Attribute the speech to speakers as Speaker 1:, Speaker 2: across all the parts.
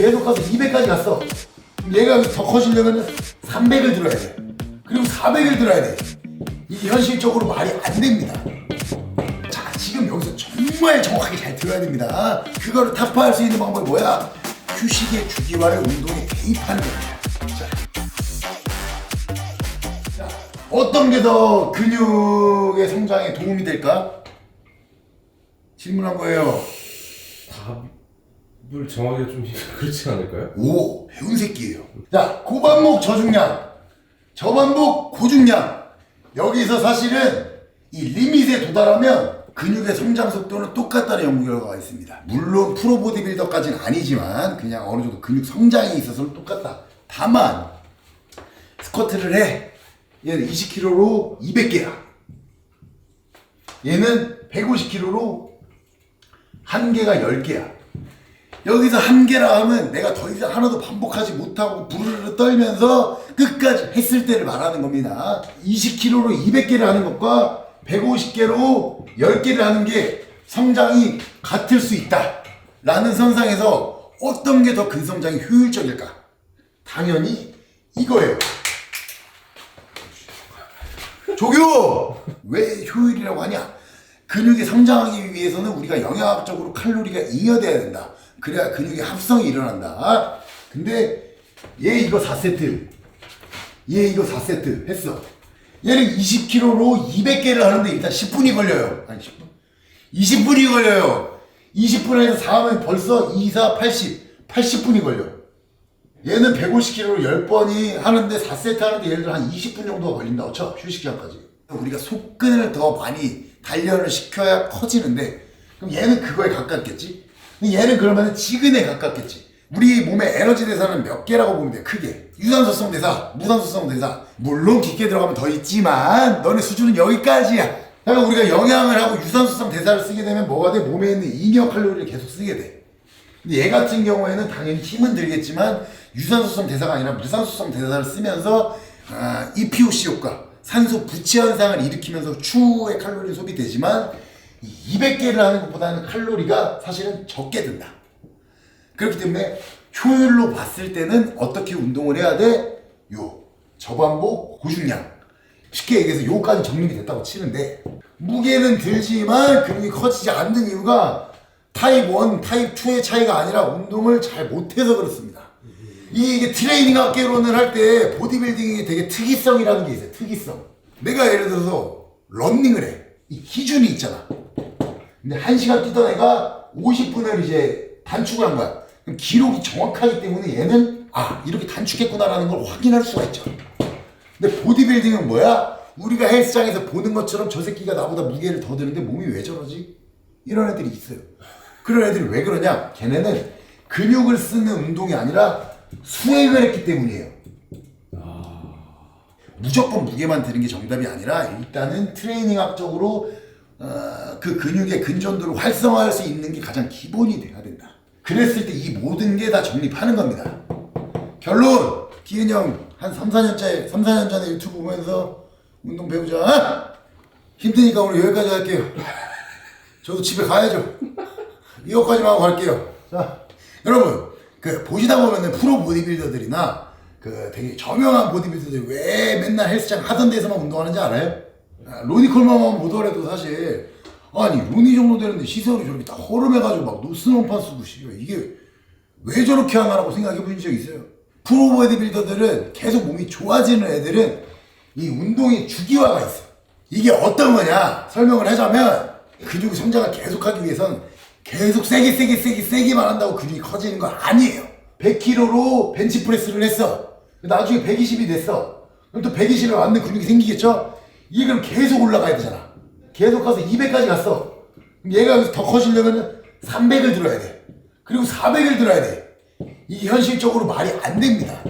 Speaker 1: 계속 가서 200까지 갔어. 얘가 더 커지려면 300을 들어야 돼. 그리고 400을 들어야 돼. 이게 현실적으로 말이 안 됩니다. 자, 지금 여기서 정말 정확하게 잘 들어야 됩니다. 그거를 타파할 수 있는 방법이 뭐야? 휴식의 주기와를 운동에 대입하는 겁니다. 자, 어떤 게 더 근육의 성장에 도움이 될까? 질문한 거예요.
Speaker 2: 답을 정하기가 좀 그렇지 않을까요?
Speaker 1: 오, 배운 새끼예요. 자, 고반복 저중량, 저반복 고중량. 여기서 사실은 이 리밋에 도달하면 근육의 성장 속도는 똑같다는 연구 결과가 있습니다. 물론 프로 보디빌더까지는 아니지만 그냥 어느 정도 근육 성장에 있어서는 똑같다. 다만 스쿼트를 해. 얘는 20kg로 200개야. 얘는 150kg로 한 개가 10개야. 여기서 한 개라 하면 내가 더 이상 하나도 반복하지 못하고 부르르 떨면서 끝까지 했을 때를 말하는 겁니다. 20kg로 200개를 하는 것과 150개로 10개를 하는 게 성장이 같을 수 있다 라는 선상에서 어떤 게 더 근성장이 효율적일까? 당연히 이거예요. 조교! 왜 효율이라고 하냐? 근육이 성장하기 위해서는 우리가 영양학적으로 칼로리가 잉여돼야 된다. 그래야 근육의 합성이 일어난다. 근데 얘 이거 4세트, 얘 이거 4세트 했어. 얘는 20kg로 200개를 하는데 일단 10분이 걸려요. 아니 10분? 20분이 걸려요. 20분에서 4하면 벌써 2, 4, 80분이 걸려. 얘는 150kg로 10번이 하는데 4세트 하는데 예를 들어 한 20분 정도가 걸린다. 어차 휴식시간까지. 우리가 속근을 더 많이 단련을 시켜야 커지는데 그럼 얘는 그거에 가깝겠지? 얘는 그러면 지근에 가깝겠지. 우리 몸의 에너지 대사는 몇 개라고 보면 돼. 크게 유산소성 대사, 무산소성 대사. 물론 깊게 들어가면 더 있지만 너네 수준은 여기까지야. 그러니까 우리가 영양을 하고 유산소성 대사를 쓰게 되면 뭐가 돼? 몸에 있는 잉여 칼로리를 계속 쓰게 돼. 근데 얘 같은 경우에는 당연히 힘은 들겠지만 유산소성 대사가 아니라 무산소성 대사를 쓰면서 EPOC 효과, 산소 부치 현상을 일으키면서 추후에 칼로리 소비되지만 200개를 하는 것보다는 칼로리가 사실은 적게 든다. 그렇기 때문에 효율로 봤을 때는 어떻게 운동을 해야 돼? 저반복 고중량. 쉽게 얘기해서 요까지 정립이 됐다고 치는데 무게는 들지만 근육이 커지지 않는 이유가 타입 1, 타입 2의 차이가 아니라 운동을 잘 못해서 그렇습니다. 이게 트레이닝 학계론을 할 때 보디빌딩이 되게 특이성이라는 게 있어요. 특이성. 내가 예를 들어서 런닝을 해. 이 기준이 있잖아. 근데 1시간 뛰던 애가 50분을 이제 단축을 한 거야. 그럼 기록이 정확하기 때문에 얘는 이렇게 단축했구나라는 걸 확인할 수가 있죠. 근데 보디빌딩은 뭐야? 우리가 헬스장에서 보는 것처럼 저 새끼가 나보다 무게를 더 드는데 몸이 왜 저러지? 이런 애들이 있어요. 그런 애들이 왜 그러냐? 걔네는 근육을 쓰는 운동이 아니라 수행을 했기 때문이에요. 무조건 무게만 드는 게 정답이 아니라 일단은 트레이닝학적으로 그 근육의 근전도를 활성화할 수 있는 게 가장 기본이 돼야 된다. 그랬을 때 이 모든 게 다 정립하는 겁니다. 결론! 기은 형 한 3, 4년 전에 유튜브 보면서 운동 배우자. 힘드니까 오늘 여기까지 할게요. 저도 집에 가야죠. 이거까지만 하고 갈게요. 자, 여러분 보시다 보면은 프로 보디빌더들이나 되게 저명한 보디빌더들이 왜 맨날 헬스장 하던 데서만 운동하는지 알아요? 로니 콜만만 보더라도 사실 아니 로니 정도 되는데 시설이 저렇게 다 허름해가지고 막 노스런판 쓰고 이게 왜 저렇게 하나라고 생각해 보신 적 있어요? 프로 보디빌더들은 계속 몸이 좋아지는 애들은 이 운동의 주기화가 있어. 이게 어떤 거냐 설명을 하자면 근육 성장을 계속하기 위해선 계속 세게만 한다고 근육이 커지는 거 아니에요. 100kg로 벤치프레스를 했어. 나중에 120이 됐어. 그럼 또 120에 맞는 근육이 생기겠죠? 이게 그럼 계속 올라가야 되잖아. 계속 가서 200까지 갔어. 그럼 얘가 여기서 더 커지려면 300을 들어야 돼. 그리고 400을 들어야 돼. 이게 현실적으로 말이 안 됩니다.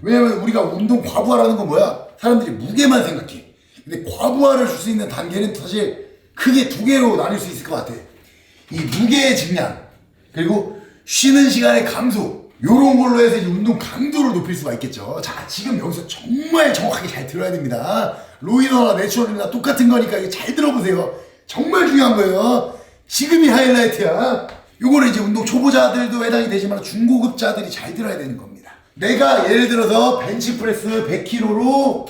Speaker 1: 왜냐면 우리가 운동 과부하라는 건 뭐야? 사람들이 무게만 생각해. 근데 과부하를 줄 수 있는 단계는 사실 크게 두 개로 나뉠 수 있을 것 같아. 이 무게의 증량, 그리고 쉬는 시간의 감소, 요런 걸로 해서 이제 운동 강도를 높일 수가 있겠죠. 자, 지금 여기서 정말 정확하게 잘 들어야 됩니다. 로이더나 내추럴이나 똑같은 거니까 이거 잘 들어보세요. 정말 중요한 거예요. 지금이 하이라이트야. 요거는 이제 운동 초보자들도 해당이 되지만 중고급자들이 잘 들어야 되는 겁니다. 내가 예를 들어서 벤치프레스 100kg로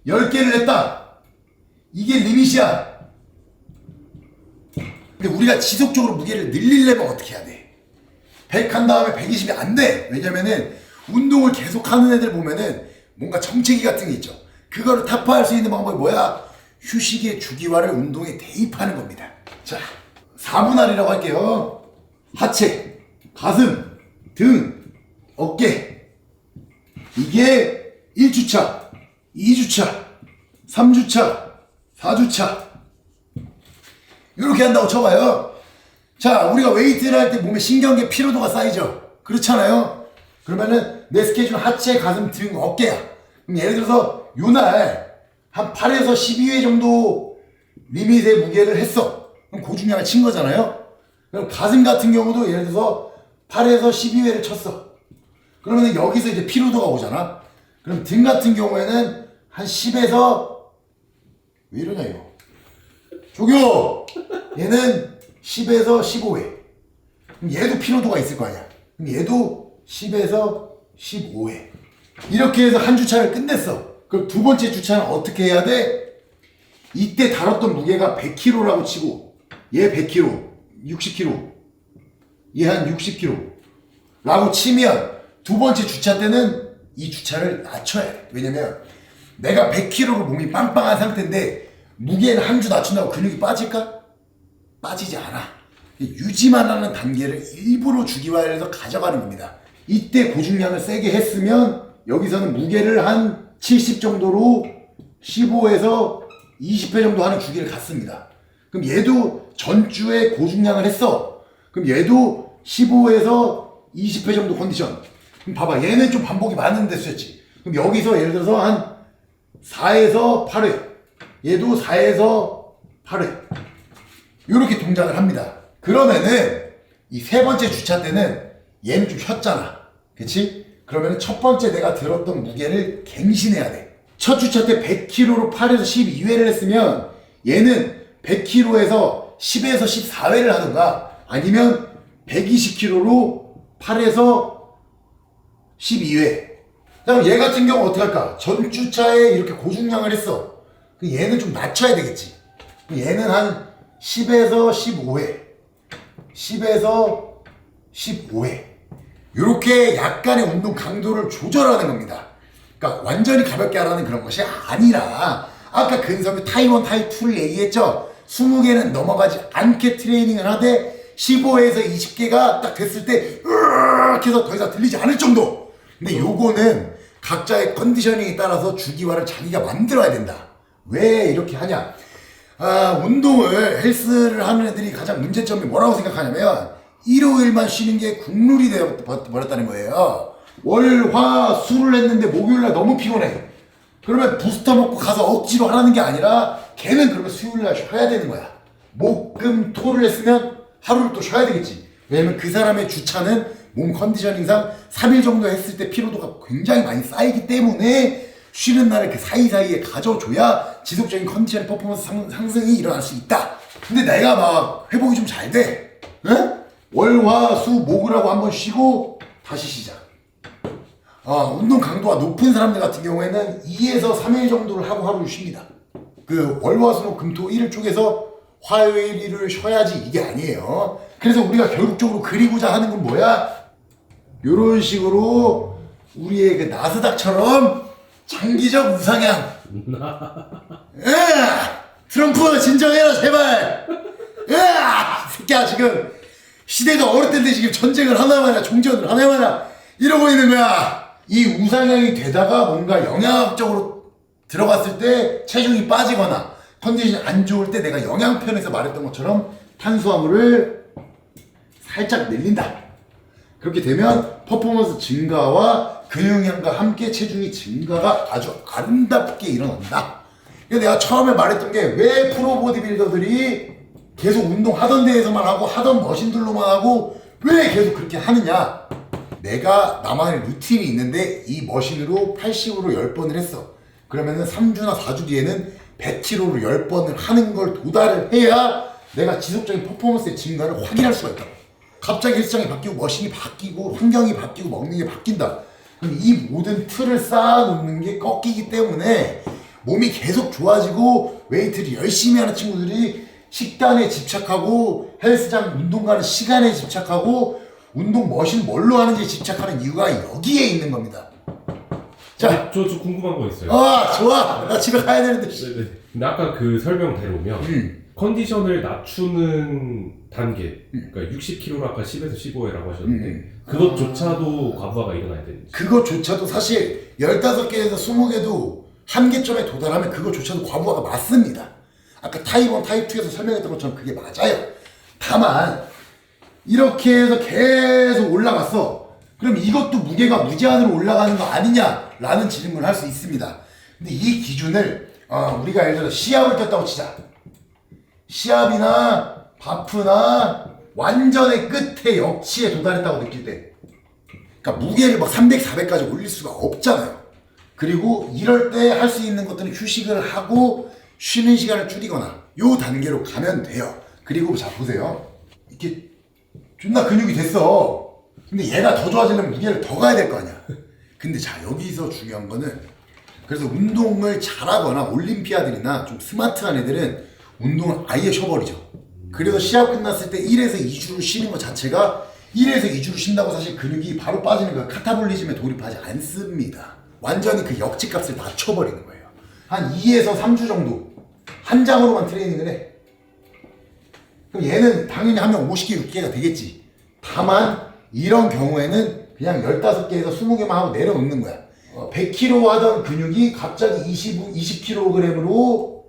Speaker 1: 10개를 했다. 이게 리밋이야. 근데 우리가 지속적으로 무게를 늘리려면 어떻게 해야 돼? 100 한 다음에 120이 안 돼. 왜냐면은 운동을 계속 하는 애들 보면은 뭔가 정체기 같은 게 있죠. 그거를 타파할 수 있는 방법이 뭐야? 휴식의 주기화를 운동에 대입하는 겁니다. 자, 4분할이라고 할게요. 하체, 가슴, 등, 어깨. 이게 1주차, 2주차, 3주차, 4주차. 이렇게 한다고 쳐봐요. 자, 우리가 웨이트를 할 때 몸에 신경계 피로도가 쌓이죠. 그렇잖아요. 그러면은 내 스케줄 하체, 가슴, 등, 어깨야. 그럼 예를 들어서 요날 한 8에서 12회 정도 리밋의 무게를 했어. 그럼 고중량을 친 거잖아요. 그럼 가슴 같은 경우도 예를 들어서 8에서 12회를 쳤어. 그러면 여기서 이제 피로도가 오잖아. 그럼 등 같은 경우에는 한 10에서 왜 이러냐 이거. 조교! 얘는 10에서 15회. 그럼 얘도 피로도가 있을 거 아니야. 그럼 얘도 10에서 15회. 이렇게 해서 한 주차를 끝냈어. 그럼 두 번째 주차는 어떻게 해야 돼? 이때 다뤘던 무게가 100kg라고 치고 얘 100kg, 60kg, 얘 한 60kg 라고 치면 두 번째 주차 때는 이 주차를 낮춰야 돼. 왜냐면 내가 100kg로 몸이 빵빵한 상태인데 무게는 한 주 낮춘다고 근육이 빠질까? 빠지지 않아. 유지만 하는 단계를 일부러 주기화해서 가져가는 겁니다. 이때 고중량을 세게 했으면 여기서는 무게를 한 70 정도로 15에서 20회 정도 하는 주기를 갖습니다. 그럼 얘도 전주에 고중량을 했어. 그럼 얘도 15에서 20회 정도 컨디션. 그럼 봐봐, 얘는 좀 반복이 많은 데 쓰였지. 그럼 여기서 예를 들어서 한 4에서 8회, 얘도 4에서 8회 이렇게 동작을 합니다. 그러면은 이 세 번째 주차 때는 얘는 좀 쉬었잖아. 그치? 그러면은 첫 번째 내가 들었던 무게를 갱신해야 돼. 첫 주차 때 100kg로 8에서 12회를 했으면 얘는 100kg에서 10에서 14회를 하던가 아니면 120kg로 8에서 12회. 그럼 얘 같은 경우 어떻게 할까? 전 주차에 이렇게 고중량을 했어. 그럼 얘는 좀 낮춰야 되겠지. 그럼 얘는 한 10에서 15회. 10에서 15회. 이렇게 약간의 운동 강도를 조절하는 겁니다. 그러니까 완전히 가볍게 하라는 그런 것이 아니라 아까 근섬유 타입 1, 타입 2를 얘기했죠. 20개는 넘어가지 않게 트레이닝을 하되 15에서 20개가 딱 됐을 때 으악 해서 더 이상 들리지 않을 정도. 근데 요거는 각자의 컨디셔닝에 따라서 주기화를 자기가 만들어야 된다. 왜 이렇게 하냐? 운동을 헬스를 하는 애들이 가장 문제점이 뭐라고 생각하냐면 일요일만 쉬는 게 국룰이 되어버렸다는 거예요. 월, 화, 수를 했는데 목요일날 너무 피곤해. 그러면 부스터 먹고 가서 억지로 하라는 게 아니라 걔는 그러면 수요일날 쉬어야 되는 거야. 목, 금, 토를 했으면 하루를 또 쉬어야 되겠지. 왜냐면 그 사람의 주차는 몸 컨디셔닝상 3일 정도 했을 때 피로도가 굉장히 많이 쌓이기 때문에 쉬는 날을 그 사이사이에 가져줘야 지속적인 컨디션 퍼포먼스 상승이 일어날 수 있다. 근데 내가 막 회복이 좀 잘 돼. 응? 월, 화, 수, 목을 하고 한번 쉬고 다시 시작. 운동 강도가 높은 사람들 같은 경우에는 2에서 3일 정도를 하고 하루 쉽니다. 그 월, 화, 수, 목, 금, 토, 일 쪽에서 화요일, 일을 쉬어야지 이게 아니에요. 그래서 우리가 결국적으로 그리고자 하는 건 뭐야? 요런 식으로 우리의 그 나스닥처럼 장기적 우상향. 트럼프 진정해라 제발. 새끼야 지금 시대가 어렵던데 지금 전쟁을 하나마나 종전을 하나마나 이러고 있는 거야. 이 우상향이 되다가 뭔가 영양학적으로 들어갔을 때 체중이 빠지거나 컨디션이 안 좋을 때 내가 영양편에서 말했던 것처럼 탄수화물을 살짝 늘린다. 그렇게 되면 퍼포먼스 증가와 근육량과 함께 체중이 증가가 아주 아름답게 일어난다. 그래서 내가 처음에 말했던 게 왜 프로 보디빌더들이 계속 운동하던 데에서만 하고 하던 머신들로만 하고 왜 계속 그렇게 하느냐. 내가 나만의 루틴이 있는데 이 머신으로 80으로 10번을 했어. 그러면은 3주나 4주 뒤에는 100kg로 10번을 하는 걸 도달을 해야 내가 지속적인 퍼포먼스의 증가를 확인할 수가 있다. 갑자기 헬스장이 바뀌고 머신이 바뀌고 환경이 바뀌고 먹는 게 바뀐다. 그럼 이 모든 틀을 쌓아놓는 게 꺾이기 때문에 몸이 계속 좋아지고 웨이트를 열심히 하는 친구들이 식단에 집착하고 헬스장 운동 가는 시간에 집착하고 운동 머신 뭘로 하는지에 집착하는 이유가 여기에 있는 겁니다. 자,
Speaker 2: 저 궁금한 거 있어요.
Speaker 1: 아 좋아, 나 집에 가야 되는데.
Speaker 2: 네네. 근데 아까 그 설명대로면 컨디션을 낮추는 단계, 그러니까 60kg로 아까 10에서 15회라고 하셨는데 그것조차도 과부하가 일어나야 되는지.
Speaker 1: 그것조차도 사실 15개에서 20개도 한계점에 도달하면 그것조차도 과부하가 맞습니다. 아까 타입 1, 타입 2에서 설명했던 것처럼 그게 맞아요. 다만 이렇게 해서 계속 올라갔어. 그럼 이것도 무게가 무제한으로 올라가는 거 아니냐라는 질문을 할 수 있습니다. 근데 이 기준을 우리가 예를 들어 시합을 뛰었다고 치자. 시합이나 바프나 완전의 끝에 역치에 도달했다고 느낄 때, 그러니까 무게를 막 300, 400까지 올릴 수가 없잖아요. 그리고 이럴 때 할 수 있는 것들은 휴식을 하고 쉬는 시간을 줄이거나 요 단계로 가면 돼요. 그리고 자 보세요. 이렇게 존나 근육이 됐어. 근데 얘가 더 좋아지려면 무게를 더 가야 될 거 아니야. 근데 자 여기서 중요한 거는, 그래서 운동을 잘하거나 올림피아들이나 좀 스마트한 애들은 운동을 아예 쉬어버리죠. 그래서 시합 끝났을 때 1에서 2주를 쉬는 것 자체가, 1에서 2주를 쉰다고 사실 근육이 바로 빠지는 거야. 카타볼리즘에 돌입하지 않습니다. 완전히 그 역치값을 낮춰버리는 거예요. 한 2에서 3주 정도 한 장으로만 트레이닝을 해. 그럼 얘는 당연히 하면 50개, 60개가 되겠지. 다만 이런 경우에는 그냥 15개에서 20개만 하고 내려놓는 거야. 100kg 하던 근육이 갑자기 20kg으로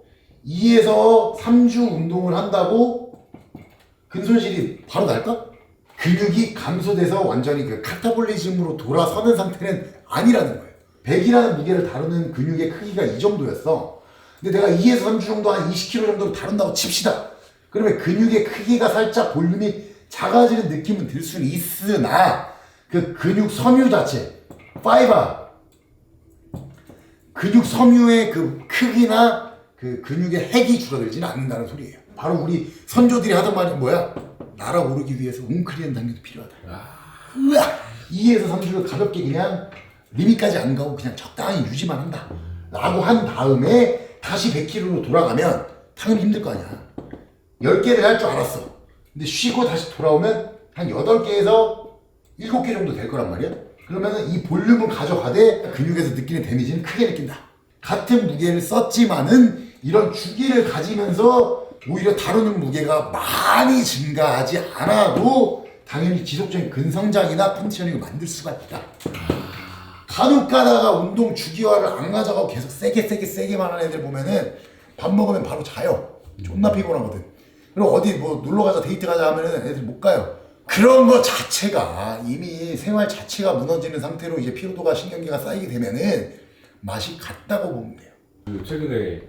Speaker 1: 2에서 3주 운동을 한다고 근손실이 바로 날까? 근육이 감소돼서 완전히 그 카타볼리즘으로 돌아서는 상태는 아니라는 거예요. 100이라는 무게를 다루는 근육의 크기가 이 정도였어. 근데 내가 2에서 3주 정도 한 20kg 정도로 다룬다고 칩시다. 그러면 근육의 크기가 살짝 볼륨이 작아지는 느낌은 들 수는 있으나 그 근육 섬유 자체, 파이버, 근육 섬유의 그 크기나 그 근육의 핵이 줄어들지는 않는다는 소리예요. 바로 우리 선조들이 하던 말이 뭐야? 날아오르기 위해서 웅크리는 단계도 필요하다. 으악! 2에서 3주를 가볍게 그냥 리밋까지 안 가고 그냥 적당히 유지만 한다 라고 한 다음에 다시 100kg로 돌아가면 당연히 힘들 거 아니야. 10개를 할 줄 알았어. 근데 쉬고 다시 돌아오면 한 8개에서 7개 정도 될 거란 말이야. 그러면은 이 볼륨을 가져가되 근육에서 느끼는 데미지는 크게 느낀다. 같은 무게를 썼지만은 이런 주기를 가지면서 오히려 다루는 무게가 많이 증가하지 않아도 당연히 지속적인 근성장이나 컨디셔닝을 만들 수가 있다. 간혹 가다가 운동 주기화를 안 가져가고 계속 세게만 하는 애들 보면은 밥 먹으면 바로 자요. 존나 피곤하거든. 그리고 어디 뭐 놀러 가자, 데이트 가자 하면은 애들 못 가요. 그런 거 자체가 이미 생활 자체가 무너지는 상태로 이제 피로도가 신경계가 쌓이게 되면은 맛이 같다고 보면 돼요.
Speaker 2: 그 최근에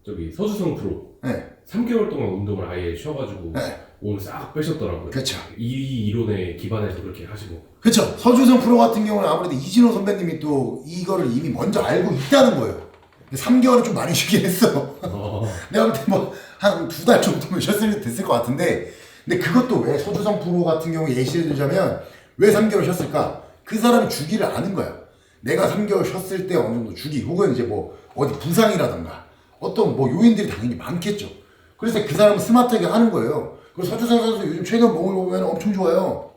Speaker 2: 저기 서주성 프로
Speaker 1: 네.
Speaker 2: 3개월 동안 운동을 아예 쉬어가지고
Speaker 1: 네.
Speaker 2: 오늘 싹 빼셨더라고요.
Speaker 1: 그렇죠.
Speaker 2: 이 이론에 기반해서 그렇게 하시고.
Speaker 1: 그렇죠. 서주성 프로 같은 경우는 아무래도 이진호 선배님이 또 이거를 이미 먼저 알고 있다는 거예요. 3개월은 좀 많이 쉬긴 했어. 내가 볼 때 뭐 한 2달 정도면 쉬었을 됐을 것 같은데, 근데 그것도 왜 서주성 프로 같은 경우 예시를 들자면 왜 3개월 쉬었을까? 그 사람이 주기를 아는 거야. 내가 3개월 쉬었을 때 어느 정도 주기, 혹은 이제 뭐 어디 부상이라던가 어떤 뭐 요인들이 당연히 많겠죠. 그래서 그 사람은 스마트하게 하는 거예요. 그리고 서주성 선수 요즘 최근 몸을 보면 엄청 좋아요.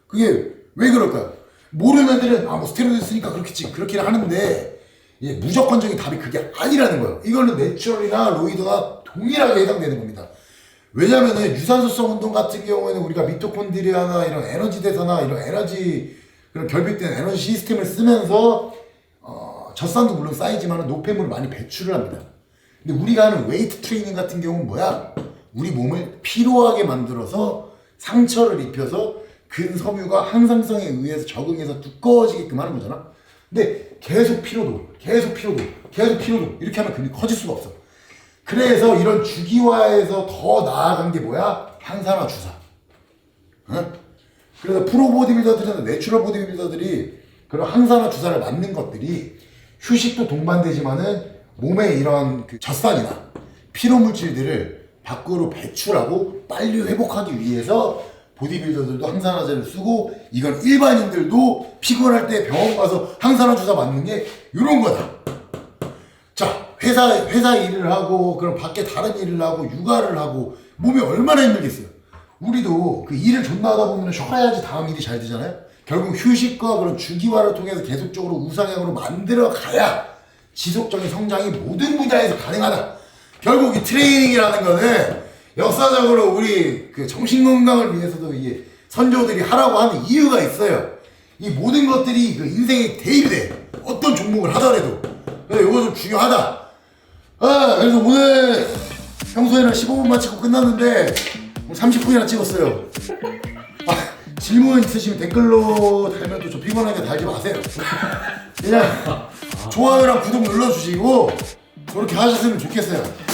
Speaker 1: 그게 왜 그럴까요? 모르는 애들은 뭐 스테로이드 쓰니까 그렇겠지, 그렇게 하는데 예, 무조건적인 답이 그게 아니라는 거예요. 이거는 내추럴이나 로이드나 동일하게 해당되는 겁니다. 왜냐면은 유산소성 운동 같은 경우에는 우리가 미토콘드리아나 이런 에너지 대사나 이런 에너지, 그런 결핍된 에너지 시스템을 쓰면서 젖산도 물론 쌓이지만 노폐물을 많이 배출을 합니다. 근데 우리가 하는 웨이트 트레이닝 같은 경우는 뭐야? 우리 몸을 피로하게 만들어서 상처를 입혀서 근섬유가 항상성에 의해서 적응해서 두꺼워지게끔 하는 거잖아. 근데 계속 피로도 이렇게 하면 근육이 커질 수가 없어. 그래서 이런 주기화에서 더 나아간 게 뭐야? 항산화 주사. 어? 그래서 프로 보디빌더들이나 내추럴 보디빌더들이 그런 항산화 주사를 맞는 것들이 휴식도 동반되지만은 몸에 이런 그 젖산이나 피로 물질들을 밖으로 배출하고 빨리 회복하기 위해서 보디빌더들도 항산화제를 쓰고, 이건 일반인들도 피곤할 때 병원 가서 항산화 주사 맞는 게 이런 거다. 자, 회사 일을 하고 그럼 밖에 다른 일을 하고 육아를 하고 몸이 얼마나 힘들겠어요. 우리도 그 일을 존나 하다 보면 쉬어야지 다음 일이 잘 되잖아요. 결국 휴식과 그런 주기화를 통해서 계속적으로 우상향으로 만들어 가야 지속적인 성장이 모든 분야에서 가능하다. 결국 이 트레이닝이라는 거는 역사적으로 우리 그 정신건강을 위해서도 이게 선조들이 하라고 하는 이유가 있어요. 이 모든 것들이 그 인생에 대입이 돼. 어떤 종목을 하더라도. 그래서 이거 좀 중요하다. 그래서 오늘 평소에는 15분만 찍고 끝났는데 오늘 30분이나 찍었어요. 질문 있으시면 댓글로 달면 또 좀 피곤하게 달지 마세요. 그냥 좋아요랑 구독 눌러주시고 그렇게 하셨으면 좋겠어요.